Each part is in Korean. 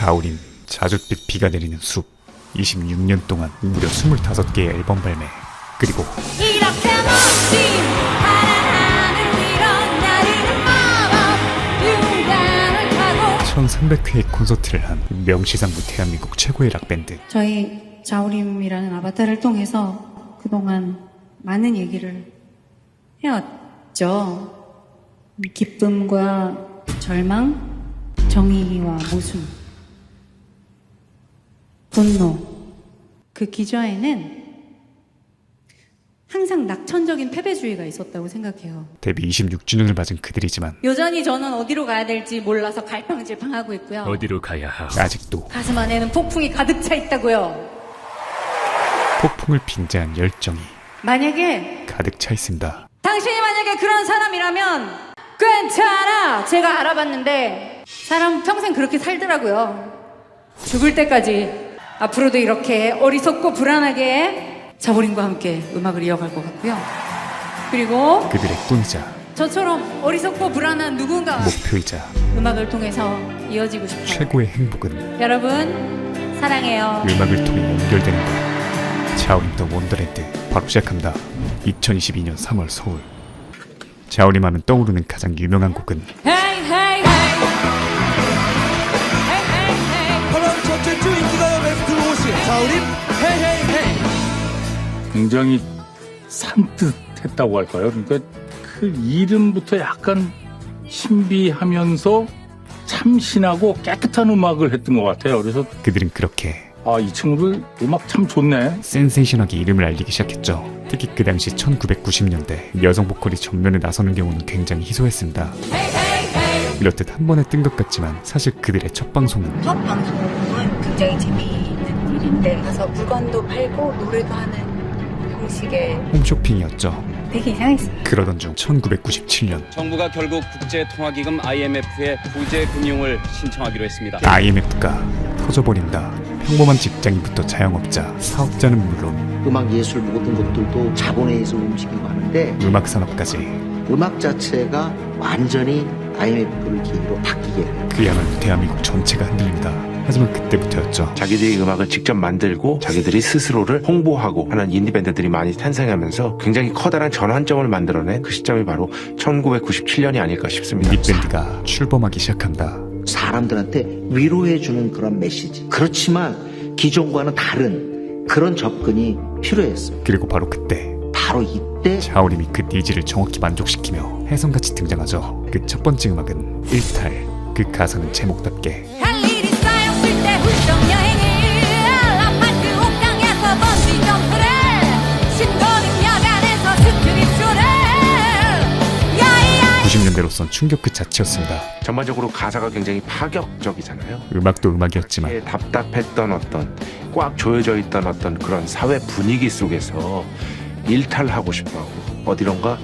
자우림, 자줏빛 비가 내리는 숲. 26년 동안 무려 25개의 앨범 발매. 그리고 이렇게 멋진 파란 이런 나르는 마법 유단을 타고 1300회의 콘서트를 한 명시상부 대한민국 최고의 락밴드. 저희 자우림이라는 아바타를 통해서 그동안 많은 얘기를 해왔죠. 기쁨과 절망, 정의와 모순, 분노. 그 기저에는 항상 낙천적인 패배주의가 있었다고 생각해요. 데뷔 26주년을 맞은 그들이지만 여전히 저는 어디로 가야 될지 몰라서 갈팡질팡하고 있고요. 어디로 가야 하오? 아직도 가슴 안에는 폭풍이 가득 차 있다고요. 폭풍을 빙자한 열정이 만약에 가득 차 있습니다. 당신이 만약에 그런 사람이라면 괜찮아. 제가 알아봤는데 사람 평생 그렇게 살더라고요. 죽을 때까지 앞으로도 이렇게 어리석고 불안하게 자우림과 함께 음악을 이어갈 것 같고요. 그리고 그들의 꿈이자 저처럼 어리석고 불안한 누군가 목표이자 음악을 통해서 이어지고 싶어요. 최고의 행복은 여러분 사랑해요. 음악을 통해 연결되는 것. 자우림 더 원더랜드 바로 시작합니다. 2022년 3월 서울. 자우림 하면 떠오르는 가장 유명한 곡은 헤이 헤이 헤이 헤이 8월 첫째 주 인기가요 베스트 50 자우림 헤이헤이헤이. 굉장히 산뜻했다고 할까요? 그러니까 그 이름부터 약간 신비하면서 참신하고 깨끗한 음악을 했던 것 같아요. 그래서 그들은 그렇게 이 친구들 음악 참 좋네. 센세이션하게 이름을 알리기 시작했죠. 특히 그 당시 1990년대 여성 보컬이 전면에 나서는 경우는 굉장히 희소했습니다. 이렇듯 한 번에 뜬 것 같지만 사실 그들의 첫 방송은 첫 방송은 굉장히 재미있는 일인데 가서 물건도 팔고 노래도 하는 형식의 홈쇼핑이었죠. 되게 이상했어요. 그러던 중 1997년 정부가 결국 국제통화기금 IMF에 구제 금융을 신청하기로 했습니다. IMF가 터져버린다. 평범한 직장인부터 자영업자, 사업자는 물론 음악 예술 모든 것들도 자본에 의해서 움직이고 하는데 음악 산업까지 음악 자체가 완전히 IMF를 계기로 바뀌게 돼요. 그야말로 대한민국 전체가 흔들립니다. 하지만 그때부터였죠. 자기들이 음악을 직접 만들고 자기들이 스스로를 홍보하고 하는 인디밴드들이 많이 탄생하면서 굉장히 커다란 전환점을 만들어낸 그 시점이 바로 1997년이 아닐까 싶습니다. 인디밴드가 출범하기 시작한다. 사람들한테 위로해주는 그런 메시지. 그렇지만 기존과는 다른 그런 접근이 필요했어요. 그리고 바로 그때 바로 이때 자우림이 그 니즈를 정확히 만족시키며 혜성같이 등장하죠. 그 첫 번째 음악은 일탈. 그 가사는 제목답게 할 일이 쌓였을 때 훌쩍 여행을 아파트 옥상에서 번지 점프를 신도는 야간에서 스트릿쇼를 야이야이 90년대로선 충격 그 자체였습니다. 전반적으로 가사가 굉장히 파격적이잖아요. 음악도 음악이었지만 이렇게 답답했던 어떤 꽉 조여져 있던 어떤 그런 사회 분위기 속에서 일탈하고 싶어하고 어디론가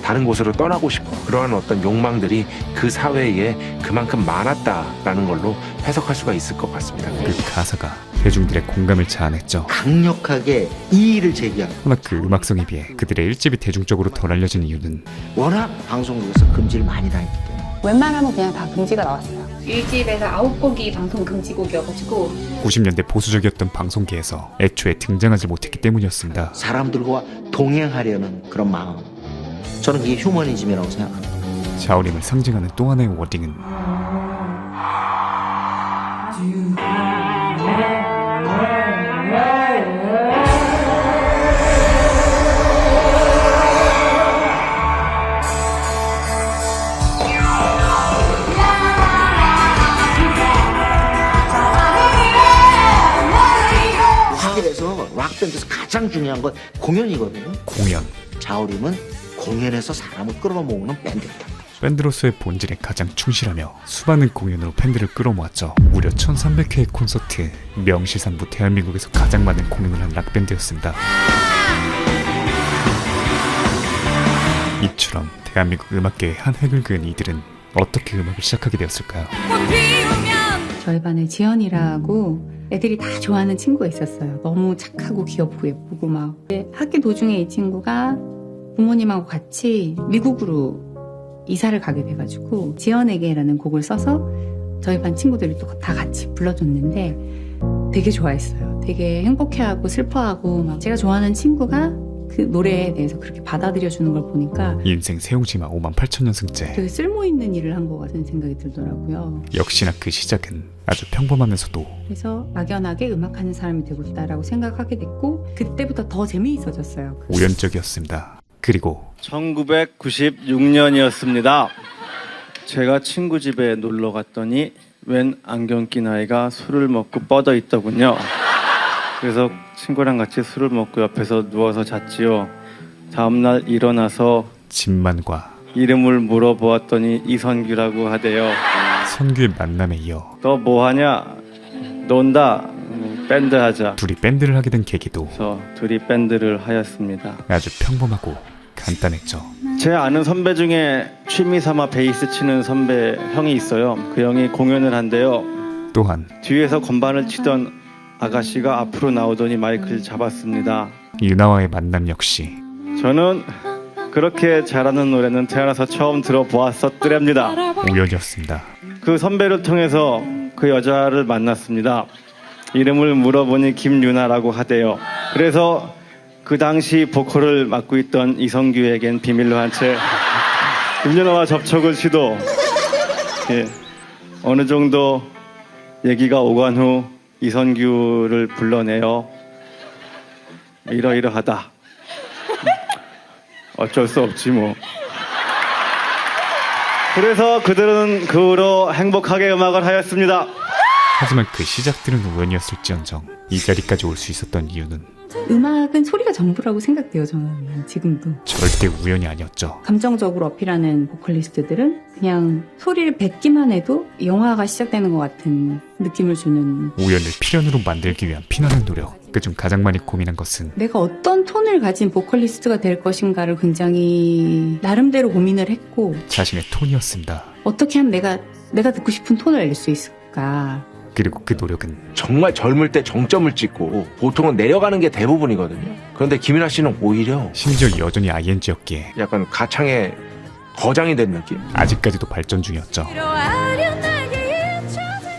다른 곳으로 떠나고 싶어 그러한 어떤 욕망들이 그 사회에 그만큼 많았다라는 걸로 해석할 수가 있을 것 같습니다. 그 가사가 대중들의 공감을 자아냈죠. 강력하게 이의를 제기합니다. 허나 그 음악성에 비해 그들의 1집이 대중적으로 덜 알려진 이유는 워낙 방송국에서 금지를 많이 당했기 때문에 웬만하면 그냥 다 금지가 나왔어요. 1집에서 9곡이 방송 금지곡이어가지고 90년대 보수적이었던 방송계에서 애초에 등장하지 못했기 때문이었습니다. 사람들과 동행하려는 그런 마음. 저는 그게 휴머니즘이라고 생각합니다. 자우림을 상징하는 또 하나의 워딩은 세계에서 락밴드에서 가장 중요한 건 공연이거든요. 공연. 자우림은 공연에서 사람을 끌어모으는 밴드입니다. 밴드로서의 본질에 가장 충실하며 수많은 공연으로 팬들을 끌어모았죠. 무려 1300회의 콘서트, 명실상부 대한민국에서 가장 많은 공연을 한 락밴드였습니다. 이처럼 대한민국 음악계의 한 획을 그은 이들은 어떻게 음악을 시작하게 되었을까요? 꽃 피우면 저희 반에 지연이라고 애들이 다 좋아하는 친구가 있었어요. 너무 착하고 귀엽고 예쁘고 막. 학기 도중에 이 친구가 부모님하고 같이 미국으로 이사를 가게 돼가지고 지연에게라는 곡을 써서 저희 반 친구들이 또 다 같이 불러줬는데 되게 좋아했어요. 되게 행복해하고 슬퍼하고 막 제가 좋아하는 친구가 그 노래에 대해서 그렇게 받아들여주는 걸 보니까 인생 세옹지마 58,000년승제. 되게 쓸모있는 일을 한 것 같은 생각이 들더라고요. 역시나 그 시작은 아주 평범하면서도 그래서 막연하게 음악하는 사람이 되고 싶다라고 생각하게 됐고 그때부터 더 재미있어졌어요. 우연적이었습니다. 그리고 1996년이었습니다. 제가 친구 집에 놀러 갔더니 웬 안경 낀 아이가 술을 먹고 뻗어 있더군요. 그래서 친구랑 같이 술을 먹고 옆에서 누워서 잤지요. 다음날 일어나서 집만과 이름을 물어보았더니 이선규라고 하대요. 선규의 만남에 이어 너 뭐하냐? 논다. 밴드 하자. 둘이 밴드를 하게 된 계기도 그래서 둘이 밴드를 하였습니다. 아주 평범하고 간단했죠. 제 아는 선배 중에 취미 삼아 베이스 치는 선배 형이 있어요. 그 형이 공연을 한대요. 또한 뒤에서 건반을 치던 아가씨가 앞으로 나오더니 마이크를 잡았습니다. 유나와의 만남 역시 저는 그렇게 잘하는 노래는 태어나서 처음 들어보았었더랍니다. 우연이었습니다. 그 선배를 통해서 그 여자를 만났습니다. 이름을 물어보니 김유나라고 하대요. 그래서 그 당시 보컬을 맡고 있던 이성규에겐 비밀로 한 채 김유나와 접촉을 시도. 예, 어느 정도 얘기가 오간 후 이선규를 불러내요. 이러이러하다. 어쩔 수 없지 뭐. 그래서 그들은 그 후로 행복하게 음악을 하였습니다. 하지만 그 시작들은 우연이었을지언정 이 자리까지 올 수 있었던 이유는 음악은 소리가 전부라고 생각돼요. 저는 지금도. 절대 우연이 아니었죠. 감정적으로 어필하는 보컬리스트들은 그냥 소리를 뱉기만 해도 영화가 시작되는 것 같은 느낌을 주는. 우연을 필연으로 만들기 위한 피나는 노력. 그중 가장 많이 고민한 것은 내가 어떤 톤을 가진 보컬리스트가 될 것인가를 굉장히 나름대로 고민을 했고 자신의 톤이었습니다. 어떻게 하면 내가 듣고 싶은 톤을 낼 수 있을까. 그리고 그 노력은 정말 젊을 때 정점을 찍고 보통은 내려가는 게 대부분이거든요. 그런데 김연아 씨는 오히려 심지어 여전히 ING였기에 약간 가창의 거장이 된 느낌? 아직까지도 발전 중이었죠.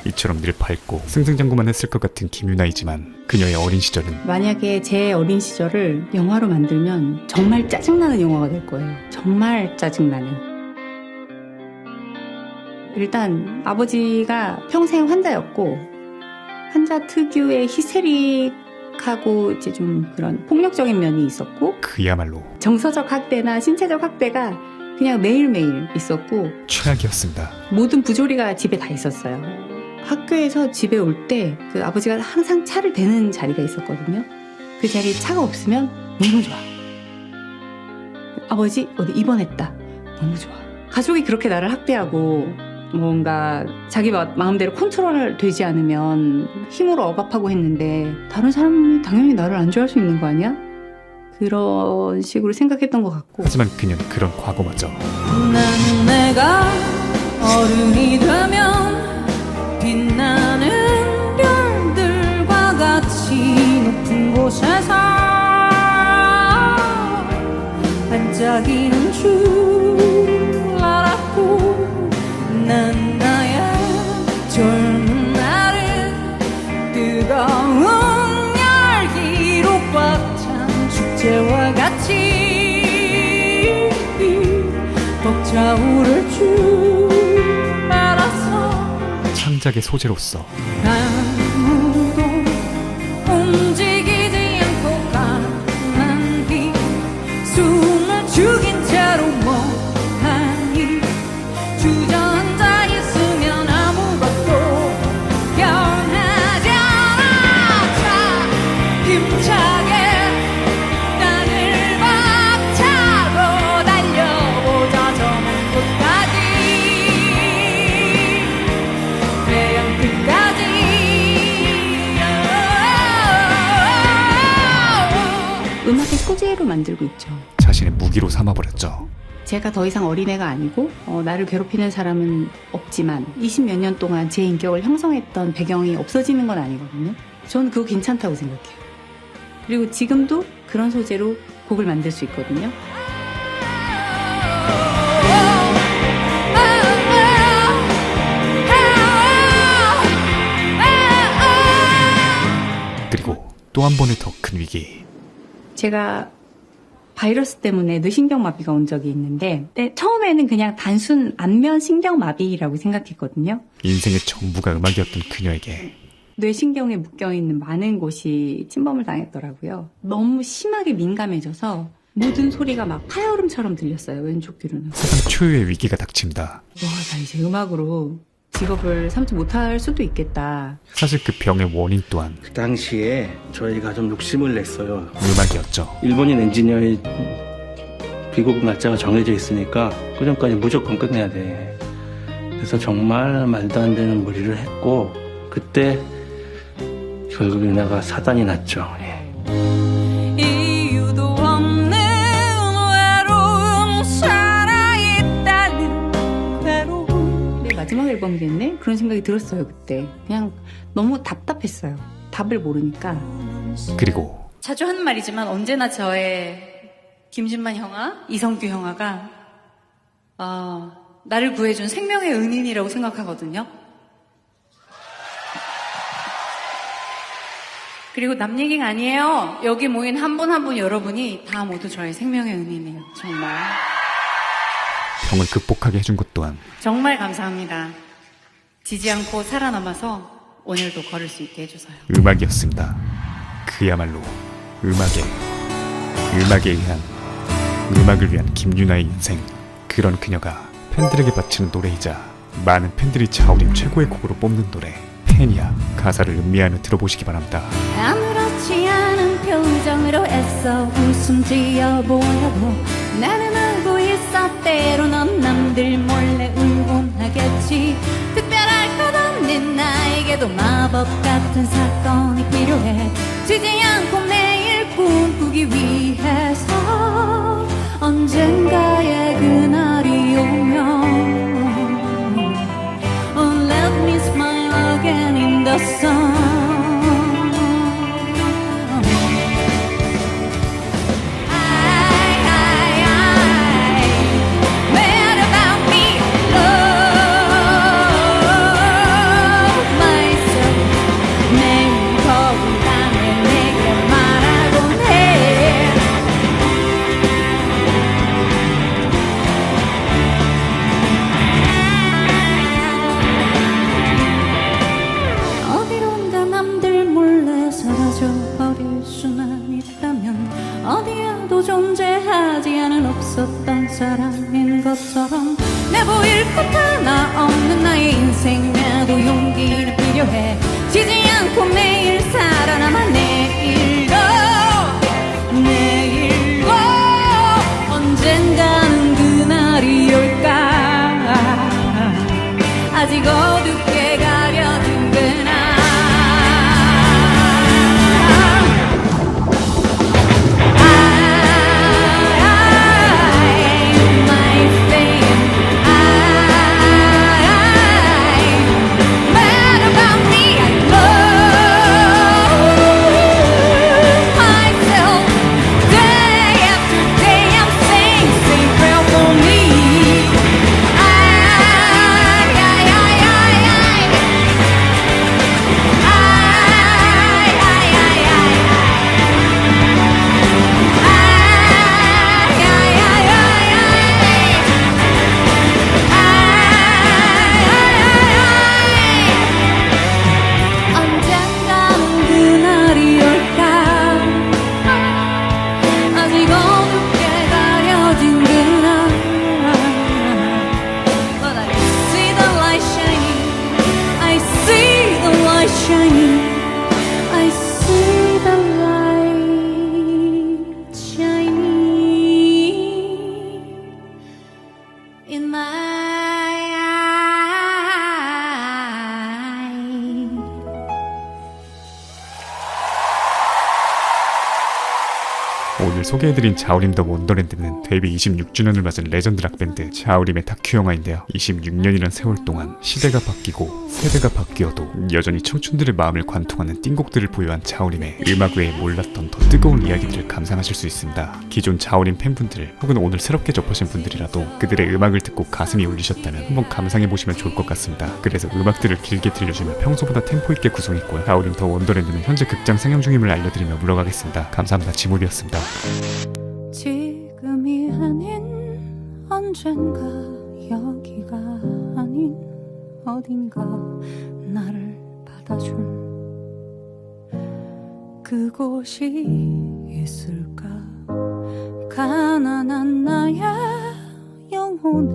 이처럼 늘 밝고 승승장구만 했을 것 같은 김유나이지만 그녀의 어린 시절은 만약에 제 어린 시절을 영화로 만들면 정말 짜증나는 영화가 될 거예요. 정말 짜증나는. 일단 아버지가 평생 환자였고 환자 특유의 히스테릭하고 이제 좀 그런 폭력적인 면이 있었고 그야말로 정서적 학대나 신체적 학대가 그냥 매일매일 있었고 최악이었습니다. 모든 부조리가 집에 다 있었어요. 학교에서 집에 올 때 그 아버지가 항상 차를 대는 자리가 있었거든요. 그 자리에 차가 없으면 너무 좋아. 아버지 어디 입원했다. 너무 좋아. 가족이 그렇게 나를 학대하고 뭔가 자기 마음대로 컨트롤 되지 않으면 힘으로 억압하고 했는데 다른 사람이 당연히 나를 안 좋아할 수 있는 거 아니야? 그런 식으로 생각했던 것 같고. 하지만 그녀는 그런 과거마저 난 내가 어른이 되면 빛나는 별들과 같이 높은 곳에서 반짝이는 줄 알았고 난 나의 젊은 날을 뜨거운 열기로 꽉 찬 축제와 같이 벅차오를 줄 알았어. 창작의 소재로서 아무도 움직이지 않고 가만히 숨을 죽인 채로 멍하니 주저앉아 있으면 아무것도 변하지 않아. 자, 힘차게 땅을 박차고 달려보자. 저 먼 곳까지 태양 끝까지. 음악의 소재로 만들고 있죠. 자신의 무기로 삼아버렸죠. 제가 더 이상 어린애가 아니고 나를 괴롭히는 사람은 없지만 20몇 년 동안 제 인격을 형성했던 배경이 없어지는 건 아니거든요. 저는 그거 괜찮다고 생각해요. 그리고 지금도 그런 소재로 곡을 만들 수 있거든요. 또 한 번의 더 큰 위기. 제가 바이러스 때문에 뇌신경마비가 온 적이 있는데 처음에는 그냥 단순 안면 신경마비라고 생각했거든요. 인생의 전부가 음악이었던 그녀에게 뇌신경에 묶여있는 많은 곳이 침범을 당했더라고요. 너무 심하게 민감해져서 모든 소리가 막 파열음처럼 들렸어요. 왼쪽 귀로는. 세상 초유의 위기가 닥칩니다. 와, 나 이제 음악으로 직업을 삼지 못할 수도 있겠다. 사실 그 병의 원인 또한 그 당시에 저희가 좀 욕심을 냈어요. 음악이었죠. 일본인 엔지니어의 귀국 날짜가 정해져 있으니까 그 전까지 무조건 끝내야 돼. 그래서 정말 말도 안 되는 무리를 했고 그때 결국 내가 사단이 났죠. 이유도 없는 외로움 살아있다는 외로움. 내 마지막 앨범이겠네? 그런 생각이 들었어요, 그때. 그냥 너무 답답했어요. 답을 모르니까. 그리고 자주 하는 말이지만 언제나 저의 김진만 형아, 이성규 형아가 나를 구해준 생명의 은인이라고 생각하거든요. 그리고 남 얘기가 아니에요. 여기 모인 한 분 한 분 여러분이 다 모두 저의 생명의 은인이에요. 정말. 병을 극복하게 해준 것 또한 정말 감사합니다. 지지 않고 살아남아서 오늘도 걸을 수 있게 해줘서요. 음악이었습니다. 그야말로 음악에 의한 음악을 위한 김유나의 인생. 그런 그녀가 팬들에게 바치는 노래이자 많은 팬들이 자우림 최고의 곡으로 뽑는 노래 팬이야. 가사를 음미하며 들어보시기 바랍니다. 아무렇지 않은 표정으로 애써 웃음 지어 보여도 나는 알고 있어 때로 넌 남들 몰래 응원하겠지. 특별할 것 없는 나에게도 마법 같은 사건이 필요해. 지지 않고 매일 꿈꾸기 위해서 언젠가의 그날이 오면 Oh let me smile again in the sun. What about me? Love myself. 매일 거울 안에 내게 말하곤 해. 어디론가 남들 몰래 사라져 버릴 수만 있다면 어디에도 존재하지 않은 없었던 사람인 것처럼 내 보일 것 하나 없는 나의 인생에도 용기는 필요해. 지지 않고 매일 살아남아 내일도 언젠가는 그날이 올까. 아직 어둡게 가려진 그날. 오늘 소개해드린 자우림 더 원더랜드는 데뷔 26주년을 맞은 레전드 락밴드 자우림의 다큐 영화인데요. 26년이란 세월 동안 시대가 바뀌고 세대가 바뀌어도 여전히 청춘들의 마음을 관통하는 띵곡들을 보유한 자우림의 음악 외에 몰랐던 더 뜨거운 이야기들을 감상하실 수 있습니다. 기존 자우림 팬분들 혹은 오늘 새롭게 접하신 분들이라도 그들의 음악을 듣고 가슴이 울리셨다면 한번 감상해보시면 좋을 것 같습니다. 그래서 음악들을 길게 들려주며 평소보다 템포 있게 구성했고요. 자우림 더 원더랜드는 현재 극장 상영 중임을 알려드리며 물러가겠습니다. 감사합니다. 지몰이었습니다. 지금이 아닌 언젠가 여기가 아닌 어딘가 나를 받아줄 그곳이 있을까 가난한 나의 영혼을